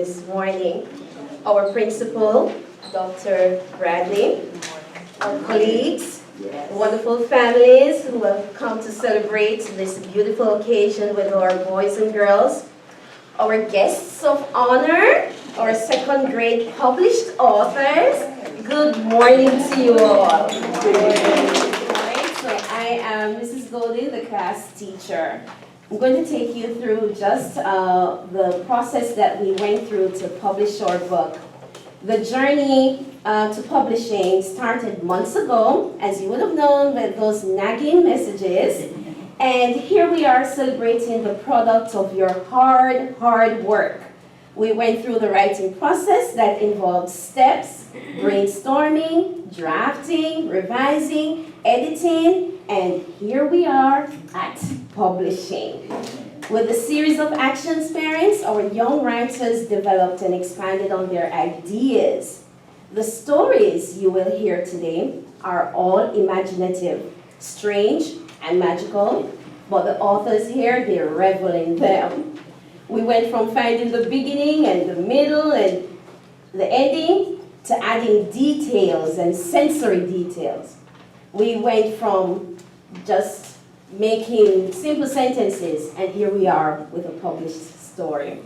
this morning. Our principal, Dr. Bradley, our colleagues, wonderful families who have come to celebrate this beautiful occasion with our boys and girls, our guests of honor, our second grade published authors. Good morning to you all. So I am Mrs. Goldie, the class teacher. I'm going to take you through just the process that we went through to publish our book. The journey to publishing started months ago, as you would have known, with those nagging messages. And here we are celebrating the product of your hard work. We went through the writing process that involved steps, brainstorming, drafting, revising, editing, and here we are at publishing. With a series of actions, parents, our young writers developed and expanded on their ideas. The stories you will hear today are all imaginative, strange, and magical, but the authors here, they revel in them. We went from finding the beginning and the middle and the ending to adding details and sensory details. We went from just making simple sentences, and here we are with a published story.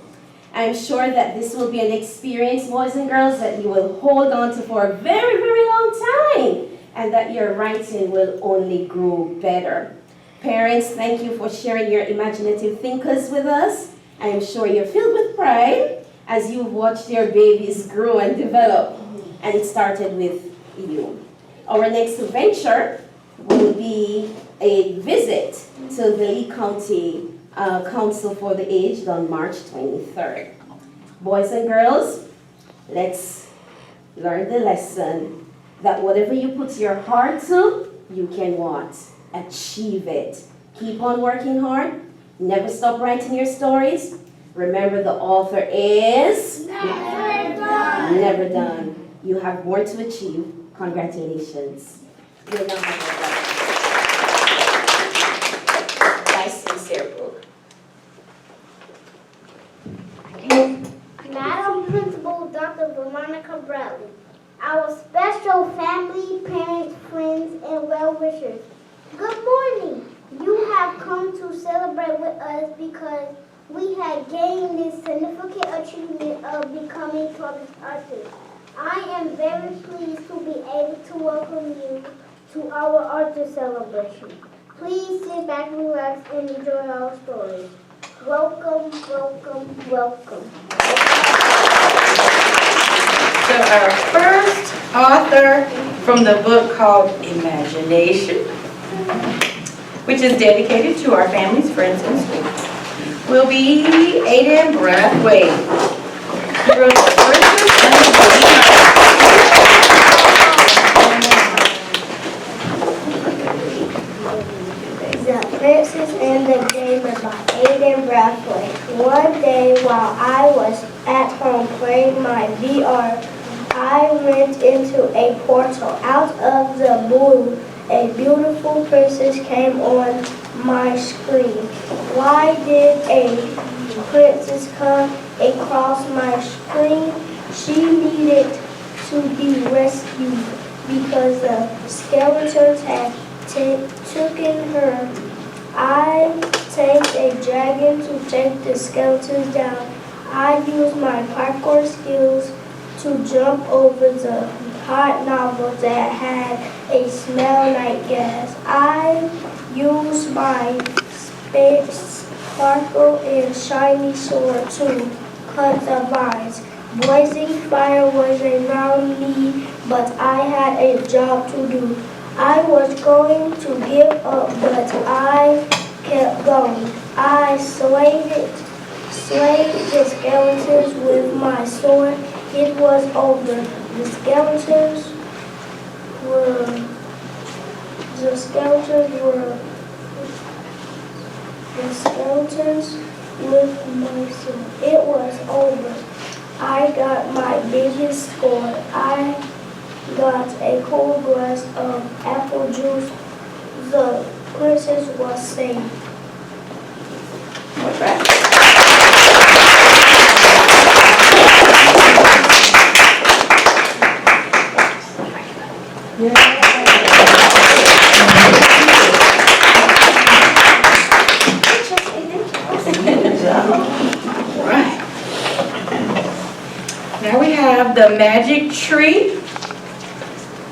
I'm sure that this will be an experience, boys and girls, that you will hold on to for a very, very long time, and that your writing will only grow better. Parents, thank you for sharing your imaginative thinkers with us. I am sure you're filled with pride as you've watched your babies grow and develop, and it started with you. Our next venture will be a visit to the Lee County Council for the Aged on March 23rd. Boys and girls, let's learn the lesson that whatever you put your heart to, you can what? Achieve it. Keep on working hard. Never stop writing your stories. Remember, the author is never done. Never done. You have more to achieve. Congratulations. You're not nice, sincere book. Madam Principal Dr. Veronica Bradley, our special family, parents, friends, and well-wishers, good morning. You have come to celebrate with us because we have gained this significant achievement of becoming published authors. I am very pleased to be able to welcome you to our author celebration. Please sit back, relax, and enjoy our stories. Welcome, welcome, welcome. So our first author from the book called Imagination, which is dedicated to our families, friends, and schools, will be Aiden Brathwaite. He wrote The Princess and the The Princess and the Gamer by Aiden Brathwaite. One day while I was at home playing my VR, I went into a portal. Out of the blue, a beautiful princess came on my screen. Why did a princess come across my screen? She needed to be rescued because the skeletons had taken her. I tamed a dragon to take the skeletons down. I used my parkour skills to jump over the hot novel that had a smell like gas. I used my sparkle and shiny sword to cut the vines. Blazing fire was around me, but I had a job to do. I was going to give up, but I kept going. I slayed the skeletons with my sword. It was over. The skeletons with my sword. It was over. I got my biggest score. I got a cool glass of apple juice. The princess was saved. What's that? have the Magic Tree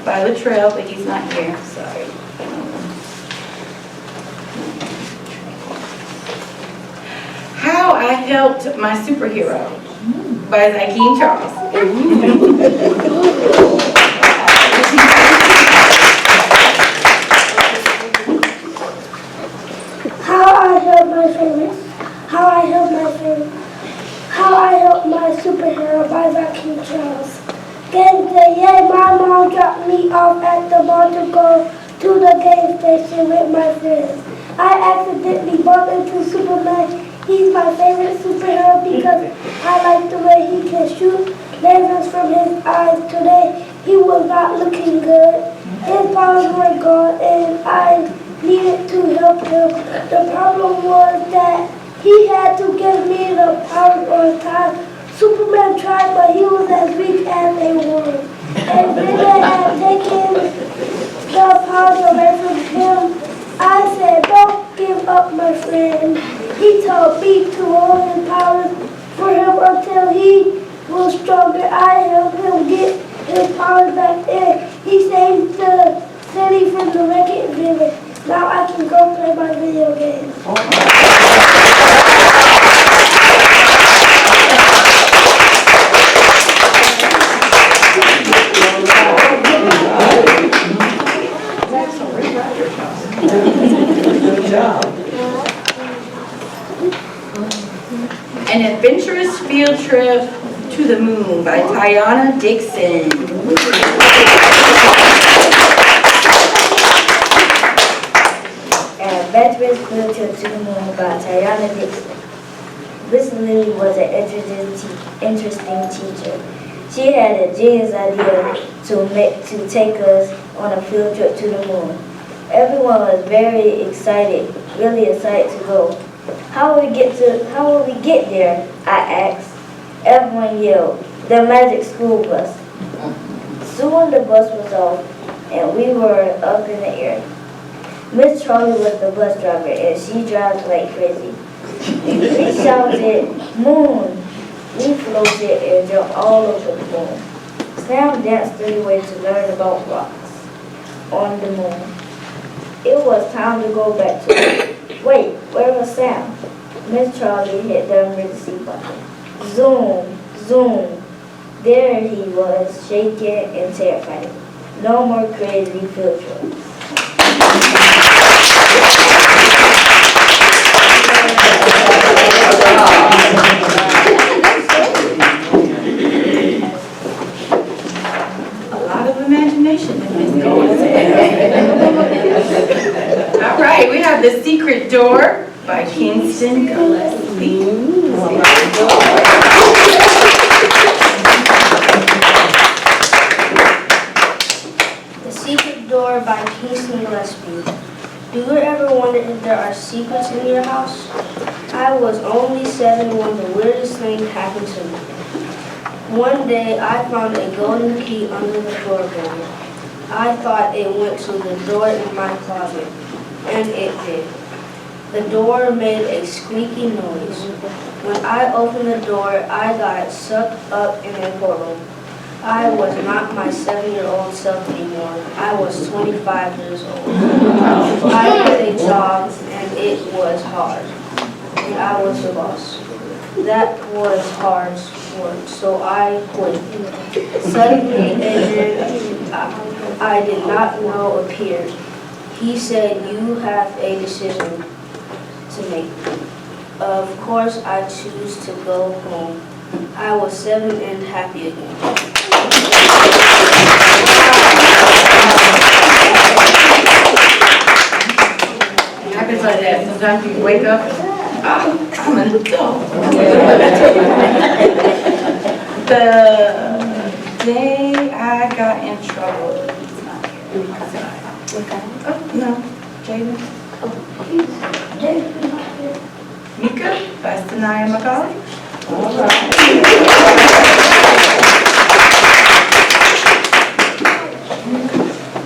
by Latrell, but he's not here, sorry. How I Helped My Superhero by Zakeem Charles. How I help my friends. How I help my friends. How I help my superhero by Zakeem Charles. Game day, yay, my mom dropped me off at the mall to go to the game station with my friends. I accidentally bumped into Superman. He's my favorite superhero because I like the way he can shoot lasers from his eyes. Today, he was not looking good. His powers were gone and I needed to help him. The problem was that he had to give me the powers on time. Superman tried, but he was as weak as a worm. And then they had taken the powers away from him. I said, don't give up, my friend. He told me to hold his powers for him until he was stronger. I helped him get his powers back in. He saved the city from the wrecked village. Now I can go play my video games. Good job. An Adventurous Field Trip to the Moon by Tiana Dixon. An Adventurous Field Trip to the Moon by Tiana Dixon. Miss Lily was an interesting teacher. She had a genius idea to take us on a field trip to the moon. Everyone was very excited, really excited to go. How will we get there? I asked. Everyone yelled, the magic school bus. Soon the bus was off and we were up in the air. Miss Charlie was the bus driver and she drives like crazy. We shouted, moon. We floated and jumped all over the moon. Sam danced away to learn about rocks on the moon. It was time to go back to work. Wait, where was Sam? Miss Charlie hit the emergency button. Zoom, zoom. There he was, shaking and terrified. No more crazy field trips. A lot of imagination in this going. All right, we have The Secret Door by Kingston Gillespie. The Secret Door by Kingston Gillespie. Do you ever wonder if there are secrets in your house? I was only 7 when the weirdest thing happened to me. One day I found a golden key under the floorboard. I thought it went to the door in my closet, and it did. The door made a squeaky noise. When I opened the door, I got sucked up in a portal. I was not my 7-year-old self anymore. I was 25 years old. I had a job, and it was hard. And I was the boss. That was hard work, so I quit. Suddenly, a man I did not know appeared. He said, you have a decision to make. Of course, I choose to go home. I was 7 and happy again. It happens like that. Sometimes you wake up, I'm an adult. The day I got in trouble. It's not here. Oh, no. Jaden. Mika by Sanaya McCauley. All right.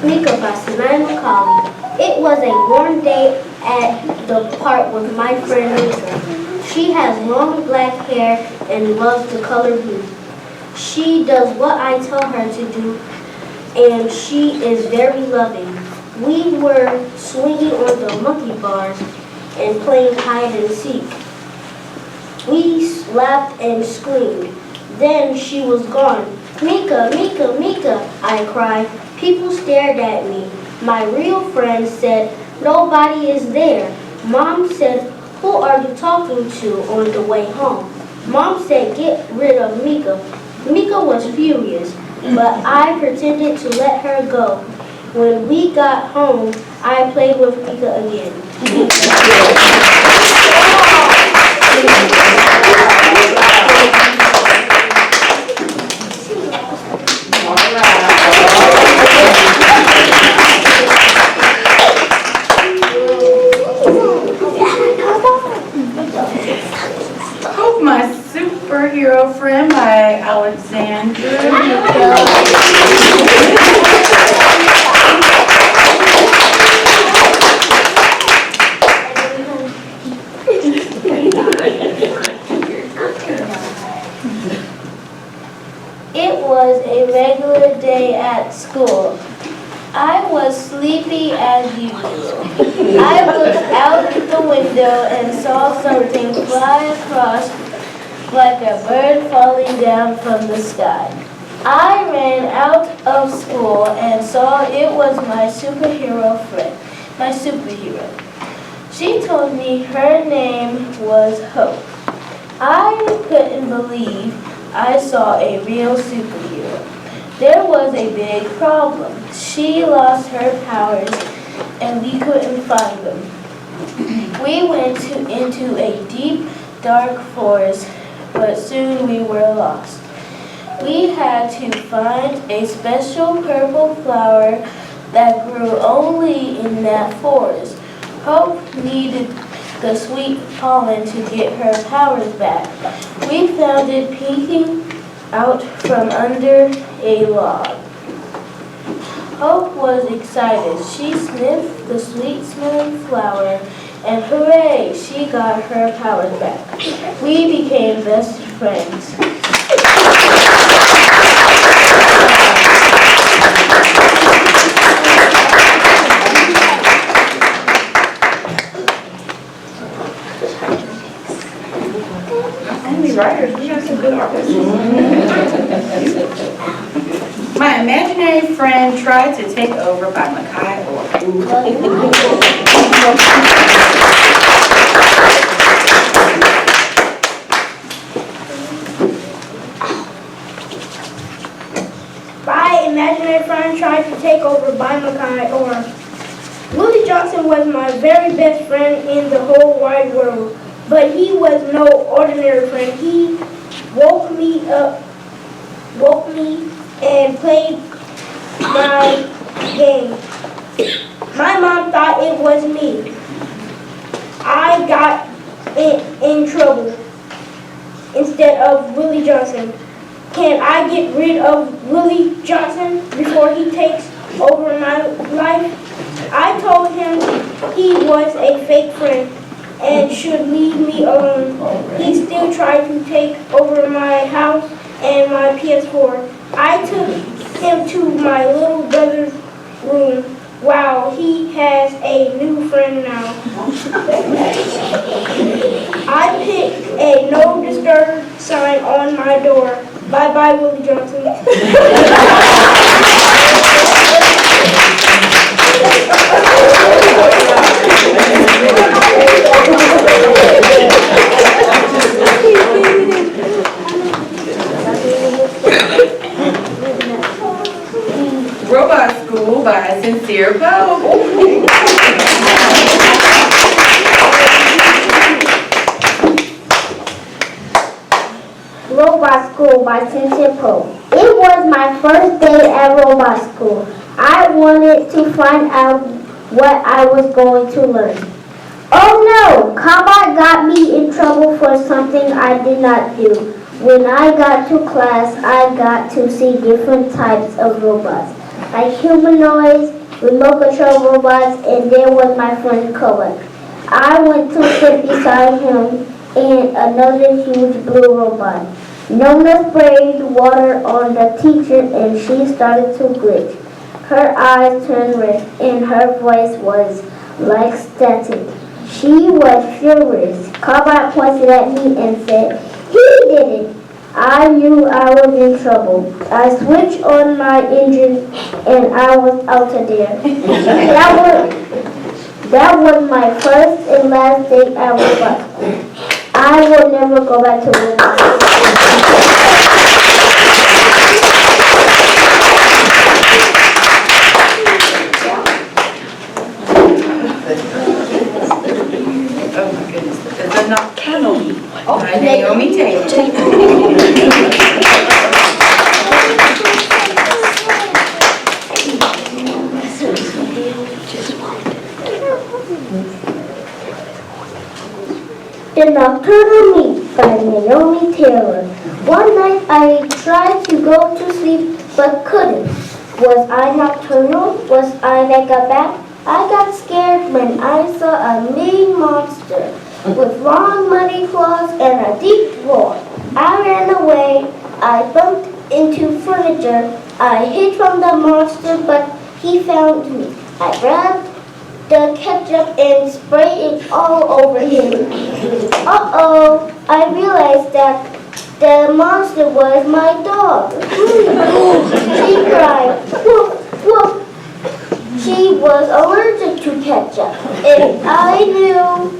Mika by Sanaya McCauley. It was a warm day at the park with my friend Lisa. She has long black hair and loves the color blue. She does what I tell her to do, and she is very loving. We were swinging on the monkey bars and playing hide and seek. We laughed and screamed. Then she was gone. Mika, Mika, Mika, I cried. People stared at me. My real friend said, nobody is there. Mom said, who are you talking to on the way home? Mom said, get rid of Mika. Mika was furious, but I pretended to let her go. When we got home, I played with Mika again. Hope My Superhero Friend by Alexandra. It was a regular day at school. I was sleepy as usual. I looked out the window and saw something fly across like a bird falling down from the sky. I ran out of school and saw it was my superhero friend, my superhero. She told me her name was Hope. I couldn't believe I saw a real superhero. There was a big problem. She lost her powers and we couldn't find them. We went into a deep, dark forest, but soon we were lost. We had to find a special purple flower that grew only in that forest. Hope needed the sweet pollen to get her powers back. We found it peeking out from under a log. Hope was excited. She sniffed the sweet-smelling flower, and hooray, she got her powers back. We became best friends. Only writers, we have some good artists. My Imaginary Friend Tried to Take Over by Makai Orr. My imaginary friend tried to take over by Makai Orr. Willie Johnson was my very best friend in the whole wide world, but he was no ordinary friend. He woke me and played my game. My mom thought it was me. I got in trouble instead of Willie Johnson. Can I get rid of Willie Johnson before he takes over my life? I told him he was a fake friend and should leave me alone. He still tried to take over my house and my PS4. I took him to my little brother's room. Wow, he has a new friend now. I picked a no disturb sign on my door. Bye-bye, Willie Johnson. Robot School by Sincere Poe. Robot School by Sincere Poe. It was my first day at Robot School. I wanted to find out what I was going to learn. Oh no! Cobot got me in trouble for something I did not do. When I got to class, I got to see different types of robots, like humanoids, remote control robots, and there was my friend Color. I went to sit beside him and another huge blue robot. Nona sprayed water on the teacher and she started to glitch. Her eyes turned red and her voice was like static. She was furious. Carbide pointed at me and said, "He did it." I knew I was in trouble. I switched on my engine and I was out of there. That was my first and last day at robot school. I will never go back to robot school. Oh my goodness. The Nocturnal by Naomi Taylor. The Nocturnal Meet by Naomi Taylor. One night I tried to go to sleep but couldn't. Was I nocturnal? Was I like a bat? I got scared when I saw a mean monster with long muddy claws and a deep roar. I ran away. I bumped into furniture. I hid from the monster, but he found me. I grabbed the ketchup and sprayed it all over him. Uh-oh, I realized that the monster was my dog. She cried, "Woof, woof." She was allergic to ketchup. If I knew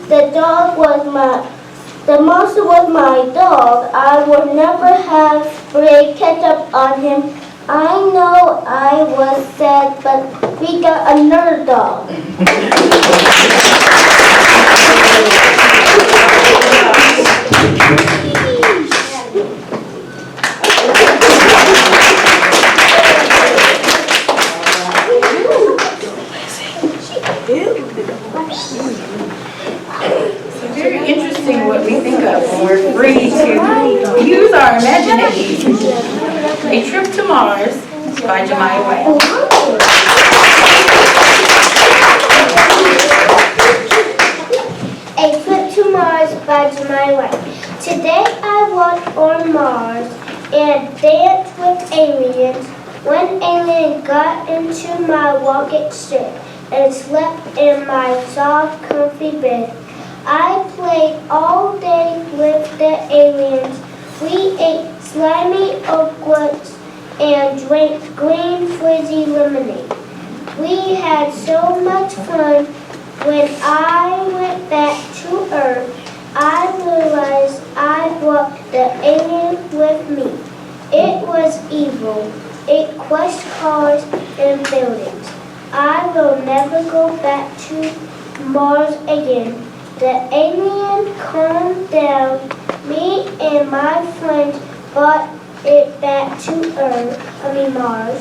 the monster was my dog, I would never have sprayed ketchup on him. I know I was sad, but we got another dog. Very interesting what we think of when we're free to use our imagination. A Trip to Mars by Jemiah Wang. A Trip to Mars by Jemiah Wang. Today I walked on Mars and danced with aliens. One alien got into my rocket ship and slept in my soft, comfy bed. I played all day with the aliens. We ate slimy omelets and drank green fizzy lemonade. We had so much fun. When I went back to Earth, I realized I brought the alien with me. It was evil. It crushed cars and buildings. I will never go back to Mars again. The alien calmed down. Me and my friends brought it back to Mars.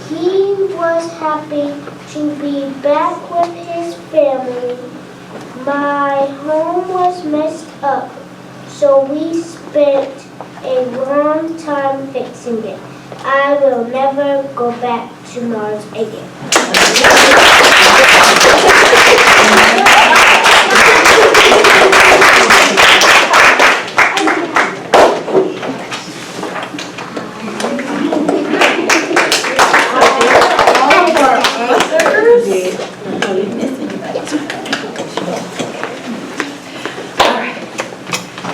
He was happy to be back with his family. My home was messed up, so we spent a long time fixing it. I will never go back to Mars again.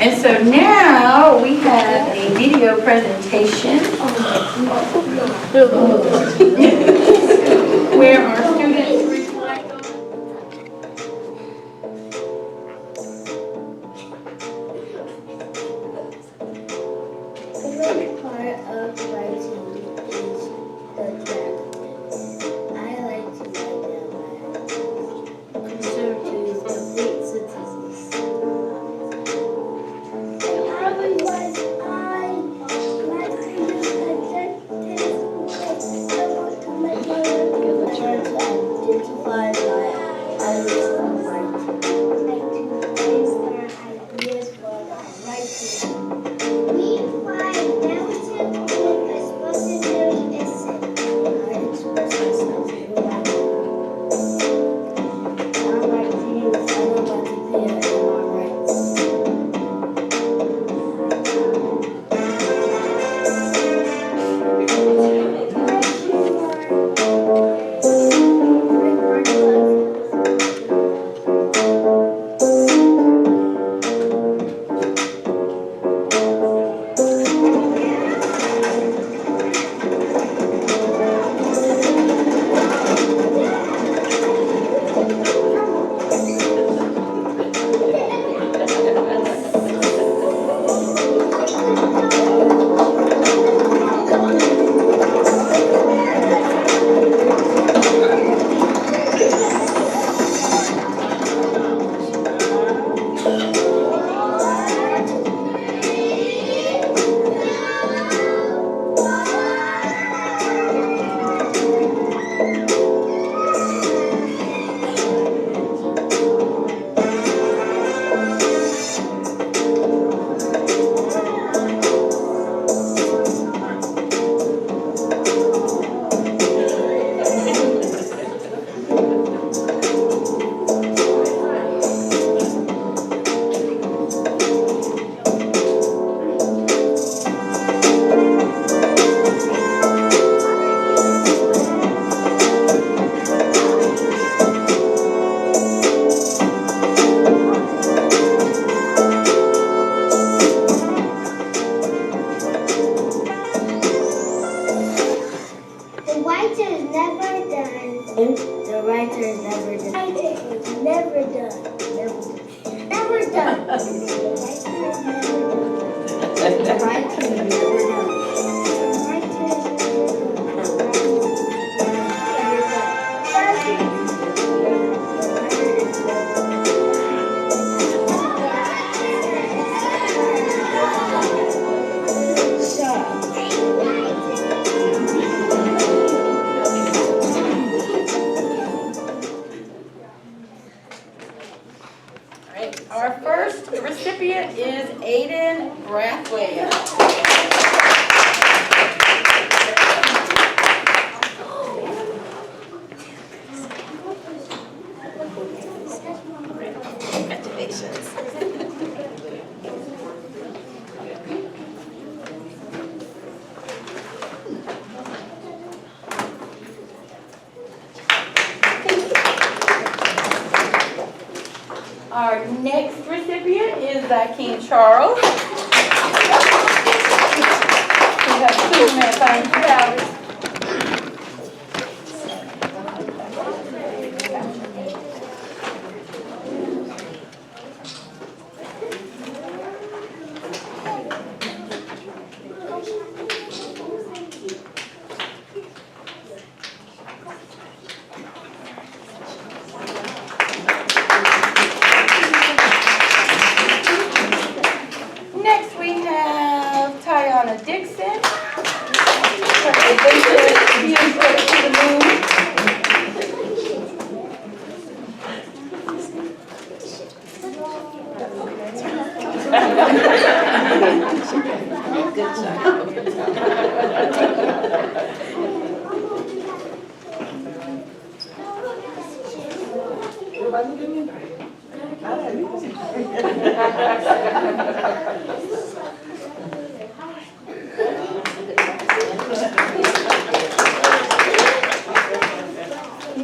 And so now we have a video presentation where our students reflect on. The favorite part of writing is the draft. I like to write down my conservative complete sentences. Otherwise, I like to use adjectives because I want to make my writing better. All right, our first recipient is Aiden Brathwaite. Our next recipient is King Charles. We have Superman Fine Flowers. Next we have Tiana Dixon. Her adventure views her to the moon.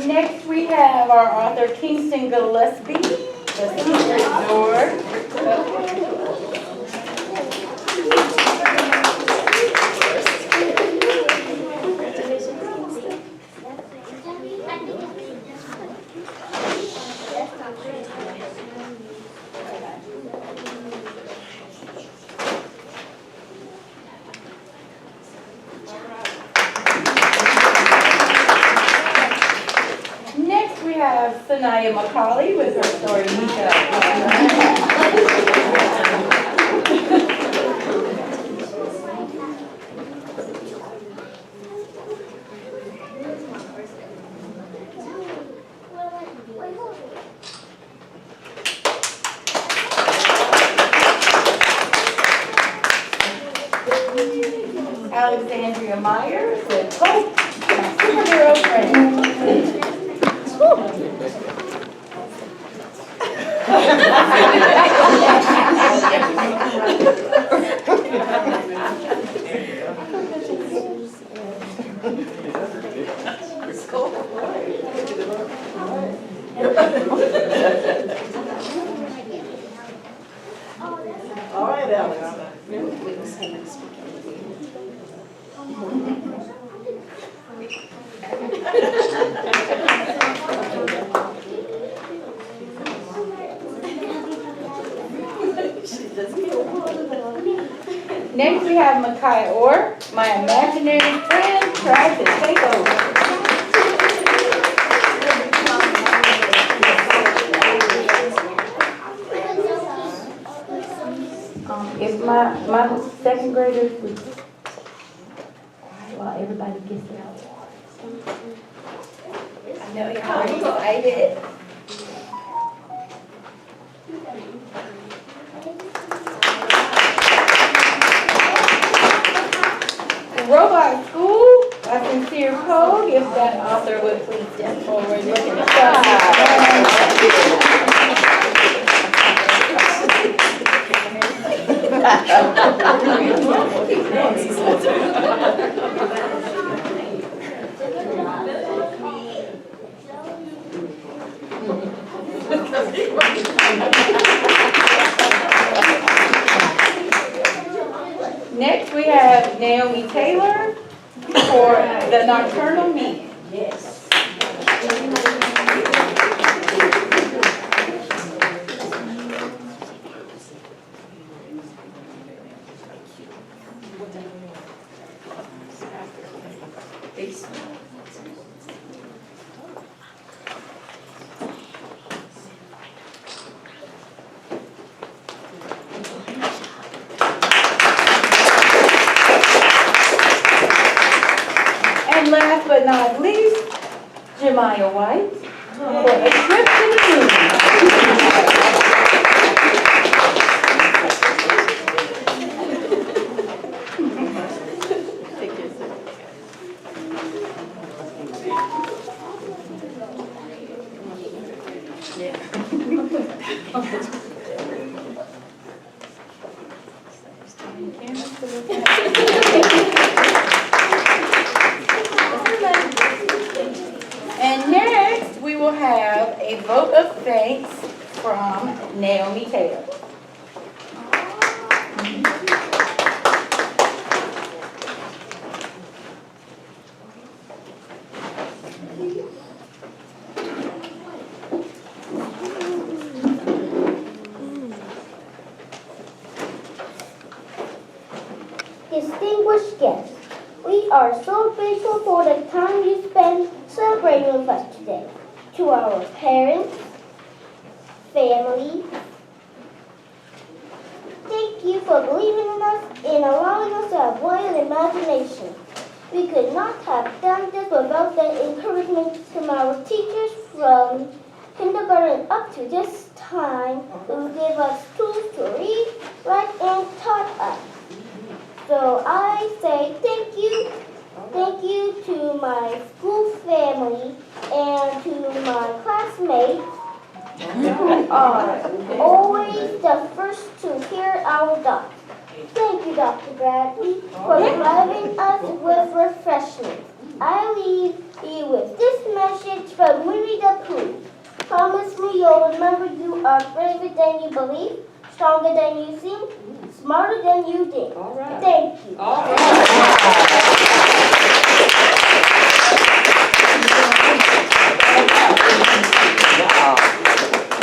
Next we have our author Kingston Gillespie, The Secret Door. Next we have Sanaya McCauley with her story Nika. Alexandria Myers with Hope, My Superhero Friend. All right, Alex. Next we have Micaiah Orr, My Imaginary Friend Tried to Take Over. If my second graders would, while everybody gets their awards. I know you're already excited. Robot School, A Sincere Code, if that author would please step forward. Looking Next, we have Naomi Taylor for The Nocturnal Men. Yes. but not least, Jemiah White for a trip to the And next, we will have a vote of thanks from Naomi Taylor. Distinguished guests, we are so grateful for the time you spent celebrating with us today. To our parents, family, thank you for believing in us and allowing us to have wild imagination. We could not have done this without the encouragement from our teachers from kindergarten up to this time who gave us tools to read, write, and taught us. So I say thank you to my school family and to my classmates who are always the first to hear our thoughts. Thank you, Dr. Bradley, for providing us with refreshments. I leave you with this message from Winnie the Pooh. Promise me you'll remember you are braver than you believe, stronger than you seem, smarter than you think. All right. Thank you. All right.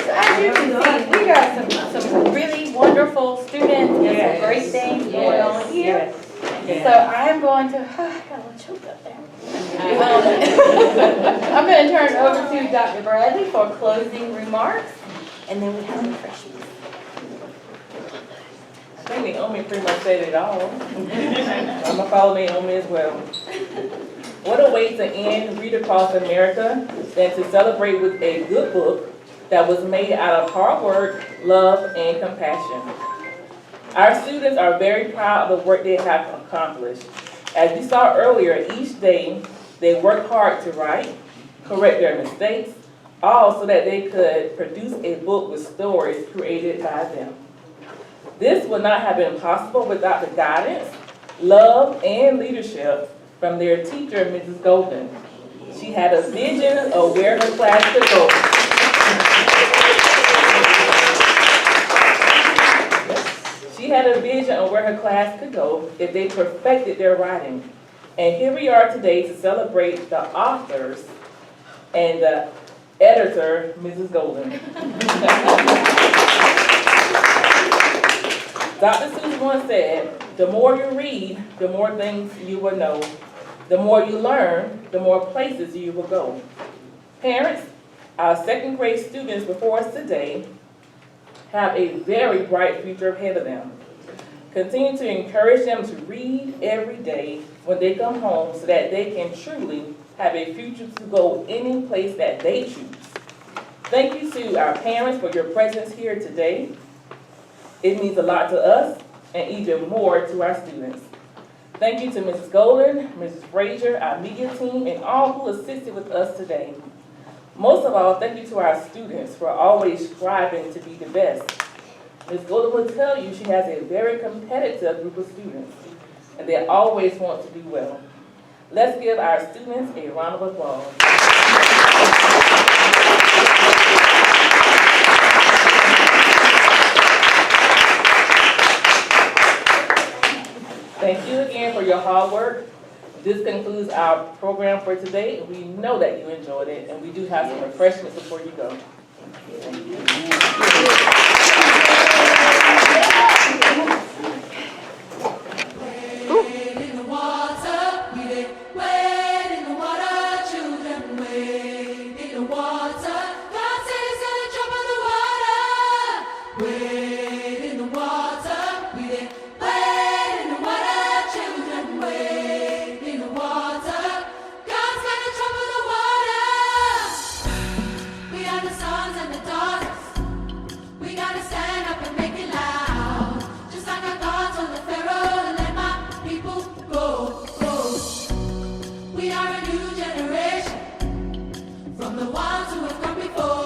So as you can see, we got some really wonderful students and some great things going on here. So I'm going to, I got a little choked up there. I'm going to turn it over to Dr. Bradley for closing remarks, and then we have refreshments. I think Naomi pretty much said it all. I'm going to follow Naomi as well. What a way to end Read Across America than to celebrate with a good book that was made out of hard work, love, and compassion. Our students are very proud of the work they have accomplished. As we saw earlier, each day they work hard to write, correct their mistakes, all so that they could produce a book with stories created by them. This would not have been possible without the guidance, love, and leadership from their teacher, Mrs. Golden. She had a vision of where her class could go. She had a vision of where her class could go if they perfected their writing. And here we are today to celebrate the authors and the editor, Mrs. Golden. Dr. Seuss once said, the more you read, the more things you will know. The more you learn, the more places you will go. Parents, our second grade students before us today have a very bright future ahead of them. Continue to encourage them to read every day when they come home so that they can truly have a future to go any place that they choose. Thank you to our parents for your presence here today. It means a lot to us and even more to our students. Thank you to Mrs. Golden, Mrs. Frazier, our media team, and all who assisted with us today. Most of all, thank you to our students for always striving to be the best. Ms. Golden will tell you she has a very competitive group of students, and they always want to do well. Let's give our students a round of applause. Thank you again for your hard work. This concludes our program for today. We know that you enjoyed it, and we do have some refreshments before you go. Thank you. God's Just like I thought on the Pharaoh, let my people go, go. We are a new generation from the ones who have come before.